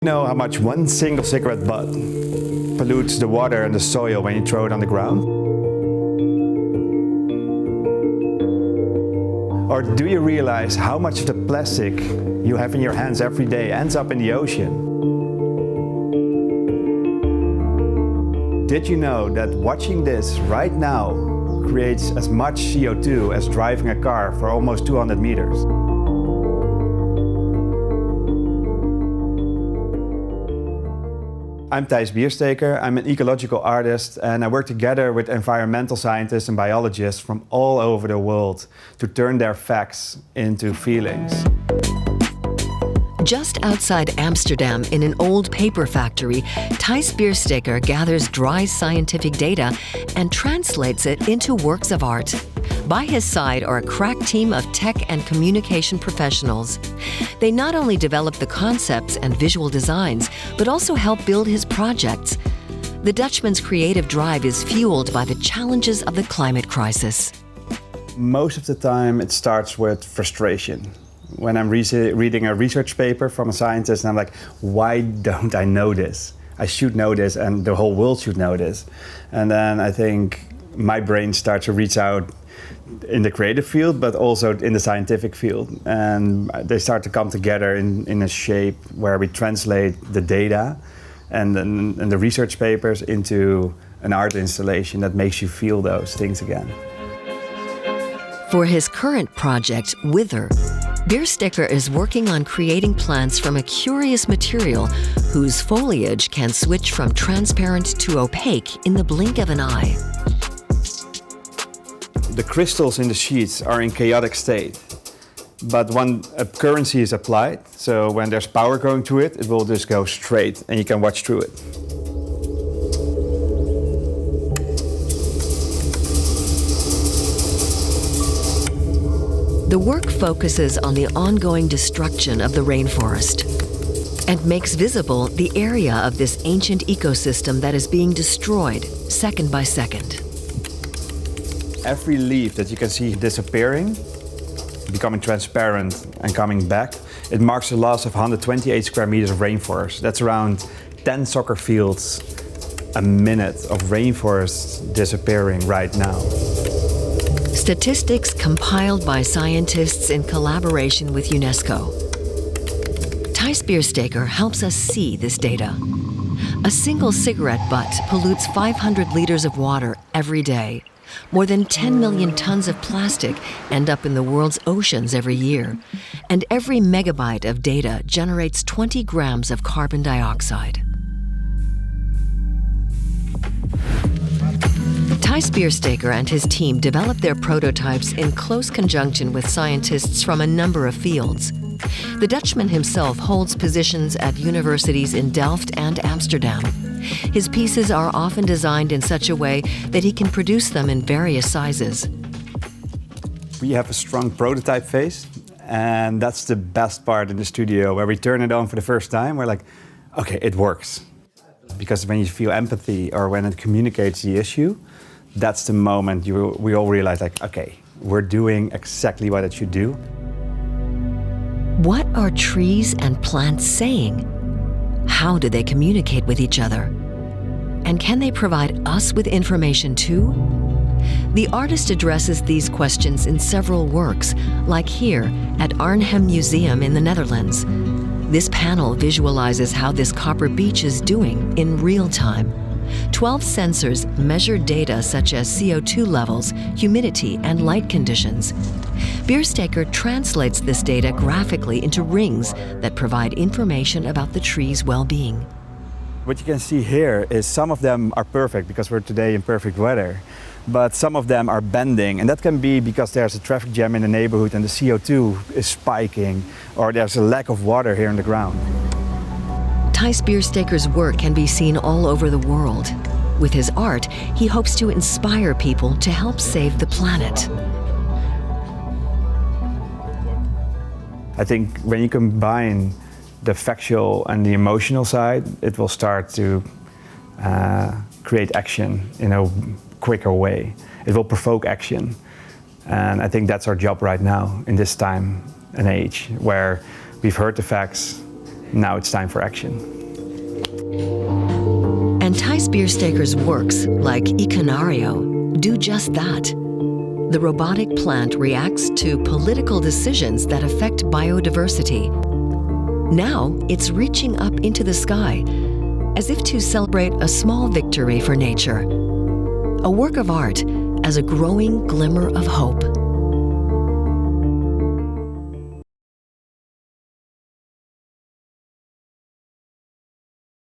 You know how much one single cigarette butt pollutes the water and the soil when you throw it on the ground? Or do you realize how much of the plastic you have in your hands every day ends up in the ocean? Did you know that watching this right now creates as much CO2 as driving a car for almost 200 meters? I'm Thijs Biersteker. I'm an ecological artist and I work together with environmental scientists and biologists from all over the world to turn their facts into feelings. Just outside Amsterdam, in an old paper factory, Thijs Biersteker gathers dry scientific data and translates it into works of art. By his side are a crack team of tech and communication professionals. They not only develop the concepts and visual designs, but also help build his projects. The Dutchman's creative drive is fueled by the challenges of the climate crisis. Most of the time it starts with frustration. When I'm reading a research paper from a scientist and I'm like, why don't I know this? I should know this and the whole world should know this. And then I think my brain starts to reach out in the creative field, but also in the scientific field. And they start to come together in a shape where we translate the data and the research papers into an art installation that makes you feel those things again. For his current project, Wither, Biersteker is working on creating plants from a curious material whose foliage can switch from transparent to opaque in the blink of an eye. The crystals in the sheets are in chaotic state, but when a currency is applied, so when there's power going through it, it will just go straight and you can watch through it. The work focuses on the ongoing destruction of the rainforest and makes visible the area of this ancient ecosystem that is being destroyed second by second. Every leaf that you can see disappearing, becoming transparent and coming back, it marks the loss of 128 square meters of rainforest. That's around 10 soccer fields a minute of rainforest disappearing right now. Statistics compiled by scientists in collaboration with UNESCO. Thijs Biersteker helps us see this data. A single cigarette butt pollutes 500 liters of water every day. More than 10 million tons of plastic end up in the world's oceans every year. And every megabyte of data generates 20 grams of carbon dioxide. Thijs Biersteker and his team developed their prototypes in close conjunction with scientists from a number of fields. The Dutchman himself holds positions at universities in Delft and Amsterdam. His pieces are often designed in such a way that he can produce them in various sizes. We have a strong prototype phase, and that's the best part in the studio, where we turn it on for the first time. We're like, okay, it works. Because when you feel empathy or when it communicates the issue, that's the moment we all realize, like, okay, we're doing exactly what it should do. What are trees and plants saying? How do they communicate with each other? And can they provide us with information too? The artist addresses these questions in several works, like here at Arnhem Museum in the Netherlands. This panel visualizes how this copper beach is doing in real time. 12 sensors measure data such as CO2 levels, humidity, and light conditions. Biersteker translates this data graphically into rings that provide information about the tree's well-being. What you can see here is some of them are perfect because we're today in perfect weather, but some of them are bending, and that can be because there's a traffic jam in the neighborhood and the CO2 is spiking, or there's a lack of water here in the ground. Thijs Biersteker's work can be seen all over the world. With his art, he hopes to inspire people to help save the planet. I think when you combine the factual and the emotional side, it will start to create action in a quicker way. It will provoke action. And I think that's our job right now in this time and age, where we've heard the facts, Now it's time for action. And Thijs Biersteker's works, like Econario, do just that. The robotic plant reacts to political decisions that affect biodiversity. Now it's reaching up into the sky, as if to celebrate a small victory for nature. A work of art as a growing glimmer of hope.